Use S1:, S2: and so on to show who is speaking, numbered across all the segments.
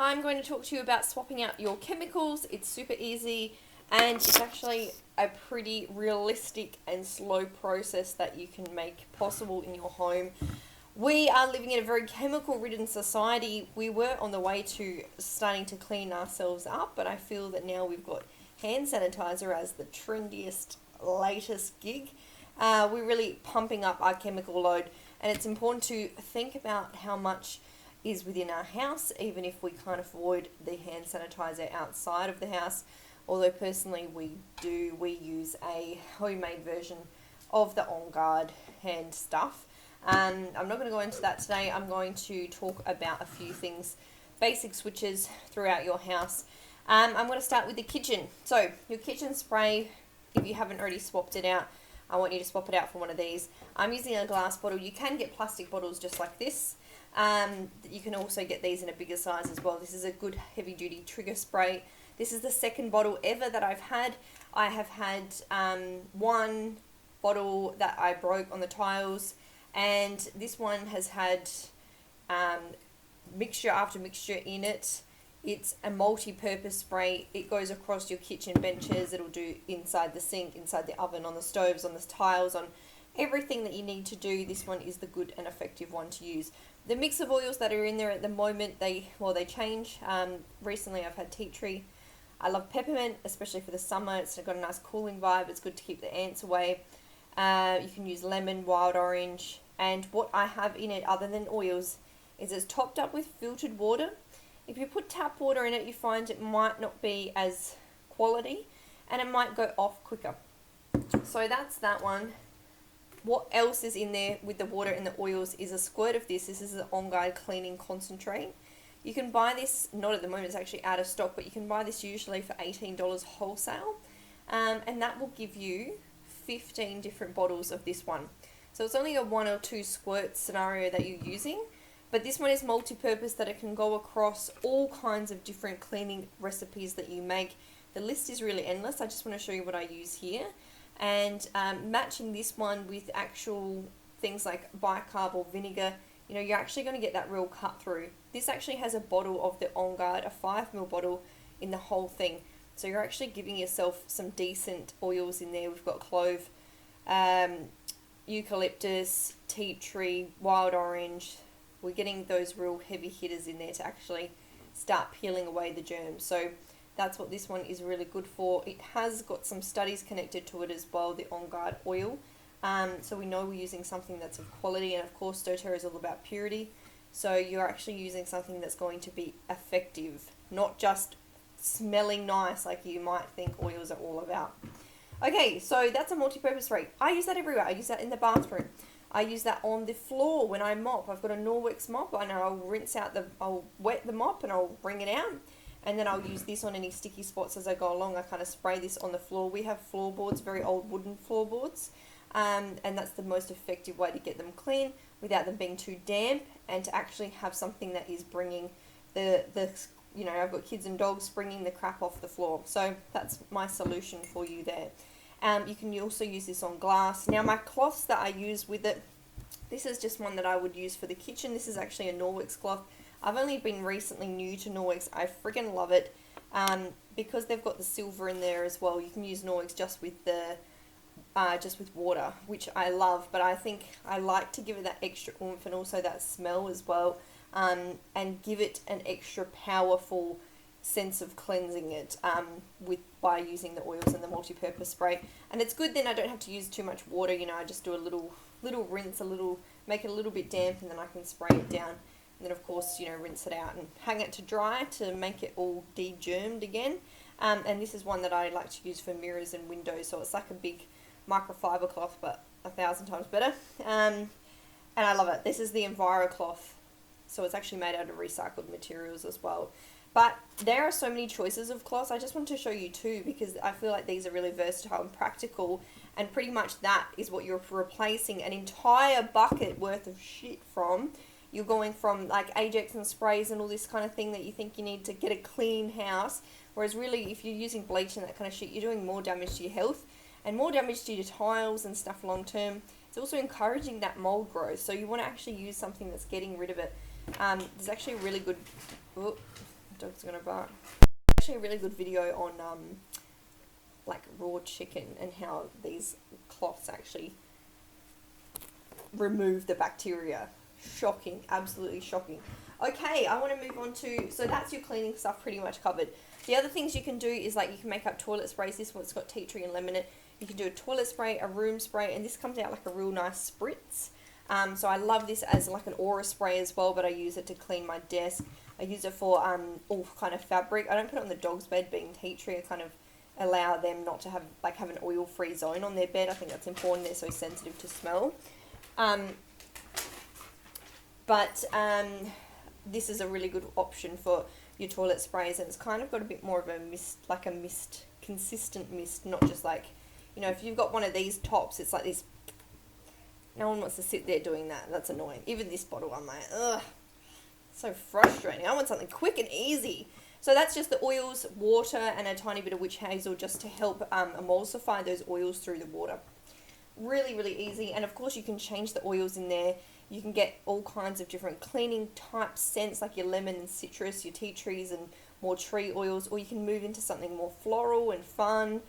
S1: I'm going to talk to you about swapping out your chemicals. It's super easy and it's actually a pretty realistic and slow process that you can make possible in your home. We are living in a very chemical-ridden society. We were on the way to starting to clean ourselves up, but I feel that now we've got hand sanitizer as the trendiest, latest gig. We're really pumping up our chemical load, and it's important to think about how much is within our house, even if we can't avoid the hand sanitizer outside of the house. Although personally we use a homemade version of the On Guard hand stuff. I'm not going to go into that today. I'm going to talk about a few things, basic switches throughout your house. I'm going to start with the kitchen. So your kitchen spray, if you haven't already swapped it out, I want you to swap it out for one of these. I'm using a glass bottle. You can get plastic bottles just like this. You can also get these in a bigger size as well. This is a good heavy duty trigger spray. This is the second bottle ever that I've had. I have had one bottle that I broke on the tiles, and this one has had mixture after mixture in it. It's a multi-purpose spray. It goes across your kitchen benches. It'll do inside the sink, inside the oven, on the stoves, on the tiles, on everything that you need to do. This one is the good and effective one to use. The mix of oils that are in there at the moment, they change. Recently I've had tea tree. I love peppermint, especially for the summer. It's got a nice cooling vibe. It's good to keep the ants away. You can use lemon, wild orange, and what I have in it other than oils is it's topped up with filtered water. If you put tap water in it, you find it might not be as quality and it might go off quicker. So that's that one. What else is in there with the water and the oils is a squirt of this. This is an On Guard cleaning concentrate. You can buy this, not at the moment, it's actually out of stock, but you can buy this usually for $18 wholesale. And that will give you 15 different bottles of this one. So it's only a 1 or 2 squirt scenario that you're using. But this one is multi-purpose, that it can go across all kinds of different cleaning recipes that you make. The list is really endless. I just want to show you what I use here. And matching this one with actual things like bicarb or vinegar, you know, you're actually going to get that real cut through. This actually has a bottle of the On Guard, a 5 ml bottle in the whole thing. So you're actually giving yourself some decent oils in there. We've got clove, eucalyptus, tea tree, wild orange. We're getting those real heavy hitters in there to actually start peeling away the germs. So that's what this one is really good for. It has got some studies connected to it as well, the On Guard oil. So we know we're using something that's of quality, and of course doTERRA is all about purity. So you're actually using something that's going to be effective, not just smelling nice like you might think oils are all about. Okay, so that's a multi-purpose spray. I use that everywhere. I use that in the bathroom. I use that on the floor when I mop. I've got a Norwex mop, and I'll I'll wet the mop and I'll wring it out. And then I'll use this on any sticky spots as I go along. I kind of spray this on the floor. We have floorboards, very old wooden floorboards. And that's the most effective way to get them clean without them being too damp, and to actually have something that is bringing the you know, I've got kids and dogs, bringing the crap off the floor. So that's my solution for you there. You can also use this on glass. Now my cloths that I use with it, this is just one that I would use for the kitchen. This is actually a Norwex cloth. I've only been recently new to Norwex. I friggin' love it because they've got the silver in there as well. You can use Norwex just with water, which I love, but I think I like to give it that extra oomph and also that smell as well, and give it an extra powerful sense of cleansing it by using the oils and the multi-purpose spray. And it's good then I don't have to use too much water. You know, I just do a little rinse, make it a little bit damp, and then I can spray it down. And then of course, you know, rinse it out and hang it to dry to make it all de-germed again. And this is one that I like to use for mirrors and windows. So it's like a big microfiber cloth, but 1,000 times better. And I love it. This is the Enviro cloth. So it's actually made out of recycled materials as well. But there are so many choices of cloths. I just want to show you two because I feel like these are really versatile and practical, and pretty much that is what you're replacing an entire bucket worth of shit from. You're going from like Ajax and sprays and all this kind of thing that you think you need to get a clean house, whereas really if you're using bleach and that kind of shit, you're doing more damage to your health and more damage to your tiles and stuff long term. It's also encouraging that mold growth, so you want to actually use something that's getting rid of it. There's actually a really good Dog's gonna bark. Actually a really good video on like raw chicken and how these cloths actually remove the bacteria. Shocking, absolutely shocking. Okay, I want to move on to, so that's your cleaning stuff pretty much covered. The other things you can do is like you can make up toilet sprays. This one's got tea tree and lemon in it. You can do a toilet spray, a room spray, and this comes out like a real nice spritz. So I love this as like an aura spray as well, but I use it to clean my desk. I use it for all kind of fabric. I don't put it on the dog's bed, being tea tree. I kind of allow them not to have an oil-free zone on their bed. I think that's important. They're so sensitive to smell. This is a really good option for your toilet sprays, and it's kind of got a bit more of a mist, like a mist, consistent mist, not just like, you know, if you've got one of these tops, it's like this. No one wants to sit there doing that. That's annoying. Even this bottle, I'm like, ugh, so frustrating. I want something quick and easy. So that's just the oils, water, and a tiny bit of witch hazel just to help emulsify those oils through the water. Really, really easy. And of course you can change the oils in there. You can get all kinds of different cleaning type scents, like your lemon and citrus, your tea trees and more tree oils, or you can move into something more floral and fun,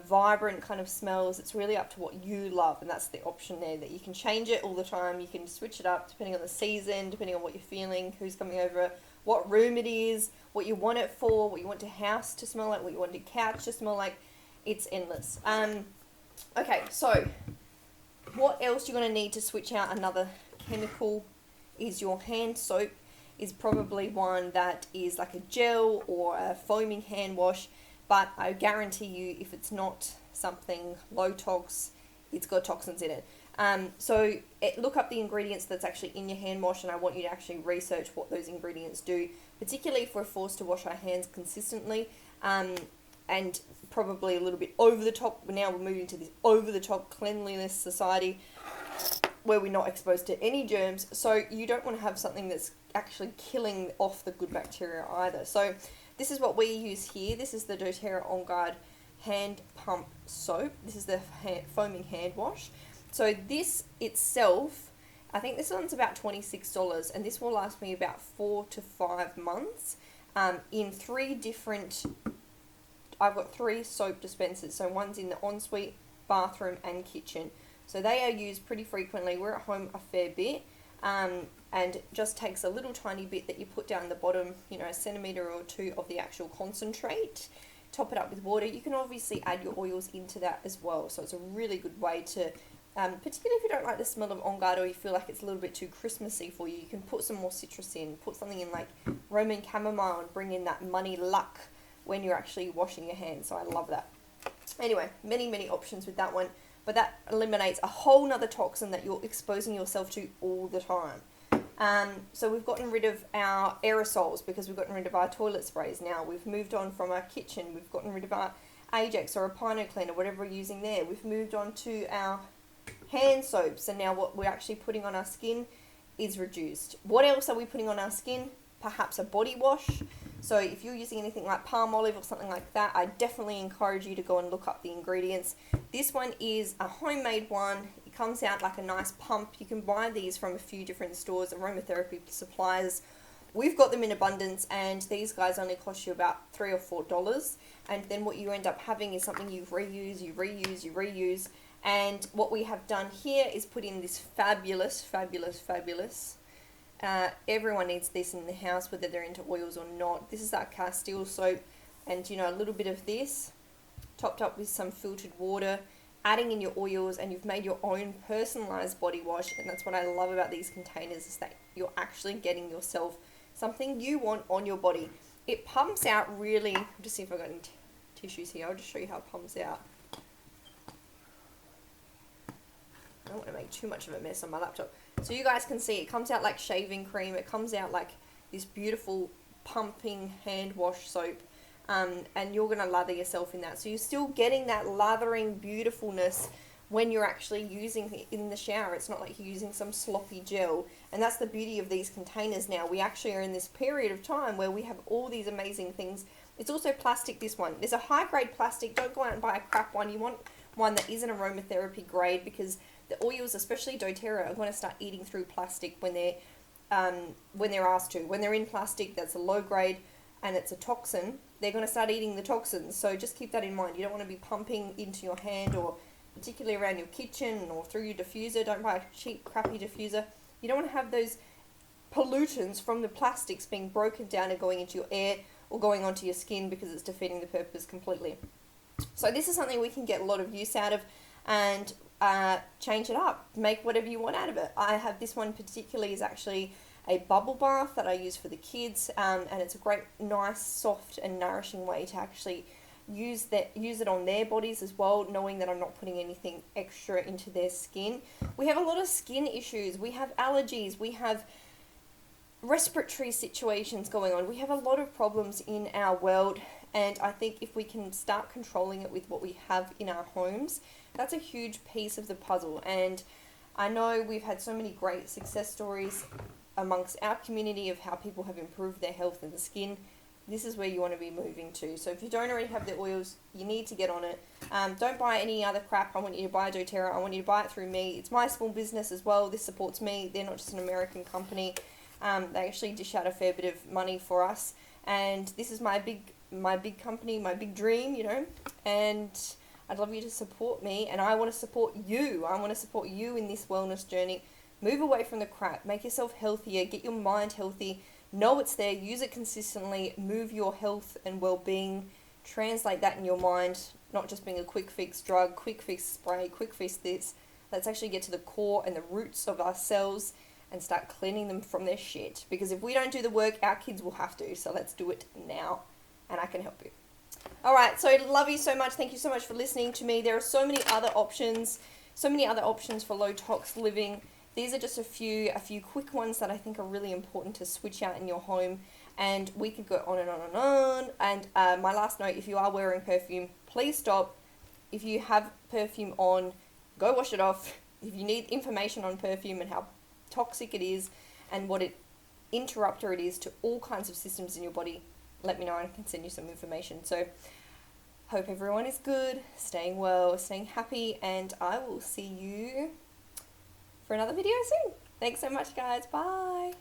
S1: vibrant kind of smells. It's really up to what you love, and that's the option there, that you can change it all the time. You can switch it up depending on the season, depending on what you're feeling, who's coming over, what room it is, what you want it for, what you want your house to smell like, what you want your couch to smell like. It's endless. Okay, so what else you're going to need to switch out another chemical is your hand soap. Is probably one that is like a gel or a foaming hand wash, but I guarantee you if it's not something low tox, it's got toxins in it. So look up the ingredients that's actually in your hand wash, and I want you to actually research what those ingredients do, particularly if we're forced to wash our hands consistently, and probably a little bit over the top. Now we're moving to this over the top cleanliness society where we're not exposed to any germs, so you don't want to have something that's actually killing off the good bacteria either. So this is what we use here. This is the doTERRA On Guard hand pump soap. This is the foaming hand wash. So this itself, I think this one's about $26, and this will last me about 4 to 5 months in 3 different, I've got 3 soap dispensers. So one's in the ensuite, bathroom and kitchen. So they are used pretty frequently. We're at home a fair bit, and it just takes a little tiny bit that you put down the bottom, you know, a centimetre or 2 of the actual concentrate. Top it up with water. You can obviously add your oils into that as well. So it's a really good way to, particularly if you don't like the smell of On Guard, or you feel like it's a little bit too Christmassy for you, you can put some more citrus in, put something in like Roman chamomile and bring in that money luck when you're actually washing your hands. So I love that. Anyway, many options with that one. But that eliminates a whole nother toxin that you're exposing yourself to all the time. So we've gotten rid of our aerosols because we've gotten rid of our toilet sprays now. We've moved on from our kitchen. We've gotten rid of our Ajax or a Pino cleaner, whatever we're using there. We've moved on to our hand soaps, and now what we're actually putting on our skin is reduced. What else are we putting on our skin? Perhaps a body wash. So if you're using anything like palm olive or something like that, I definitely encourage you to go and look up the ingredients. This one is a homemade one. It comes out like a nice pump. You can buy these from a few different stores, aromatherapy suppliers. We've got them in abundance, and these guys only cost you about $3 or $4. And then what you end up having is something you reuse. And what we have done here is put in this fabulous, everyone needs this in the house, whether they're into oils or not. This is our Castile soap, and you know, a little bit of this topped up with some filtered water, adding in your oils, and you've made your own personalized body wash. And that's what I love about these containers, is that you're actually getting yourself something you want on your body. It pumps out really, I'll just see if I've got any tissues here. I'll just show you how it pumps out. I don't want to make too much of a mess on my laptop. So you guys can see it comes out like shaving cream. It comes out like this beautiful pumping hand wash soap. And you're going to lather yourself in that. So you're still getting that lathering beautifulness when you're actually using it in the shower. It's not like you're using some sloppy gel. And that's the beauty of these containers now. We actually are in this period of time where we have all these amazing things. It's also plastic, this one. There's a high grade plastic. Don't go out and buy a crap one. You want one that is an aromatherapy grade, because the oils, especially doTERRA, are going to start eating through plastic when they're asked to. When they're in plastic, that's a low grade and it's a toxin, they're going to start eating the toxins. So just keep that in mind. You don't want to be pumping into your hand, or particularly around your kitchen or through your diffuser. Don't buy a cheap, crappy diffuser. You don't want to have those pollutants from the plastics being broken down and going into your air or going onto your skin, because it's defeating the purpose completely. So this is something we can get a lot of use out of, and change it up. Make whatever you want out of it. I have this one particularly is actually a bubble bath that I use for the kids, and it's a great, nice, soft and nourishing way to actually use it on their bodies as well, knowing that I'm not putting anything extra into their skin. We have a lot of skin issues. We have allergies. We have respiratory situations going on. We have a lot of problems in our world, and I think if we can start controlling it with what we have in our homes, that's a huge piece of the puzzle. And I know we've had so many great success stories amongst our community of how people have improved their health and the skin. This is where you want to be moving to. So if you don't already have the oils, you need to get on it. Don't buy any other crap. I want you to buy doTERRA. I want you to buy it through me. It's my small business as well. This supports me. They're not just an American company. They actually dish out a fair bit of money for us. And this is my big company, my big dream, you know. And I'd love you to support me. And I want to support you. I want to support you in this wellness journey. Move away from the crap. Make yourself healthier. Get your mind healthy. Know it's there. Use it consistently. Move your health and well-being. Translate that in your mind. Not just being a quick fix drug, quick fix spray, quick fix this. Let's actually get to the core and the roots of our cells and start cleaning them from their shit. Because if we don't do the work, our kids will have to. So let's do it now. And I can help you. Alright, so love you so much. Thank you so much for listening to me. There are so many other options. So many other options for low tox living. These are just a few quick ones that I think are really important to switch out in your home, and we could go on and on and on. And my last note, if you are wearing perfume, please stop. If you have perfume on, go wash it off. If you need information on perfume and how toxic it is and what an interrupter it is to all kinds of systems in your body, let me know and I can send you some information. So hope everyone is good, staying well, staying happy, and I will see you for another video soon. Thanks so much, guys. Bye.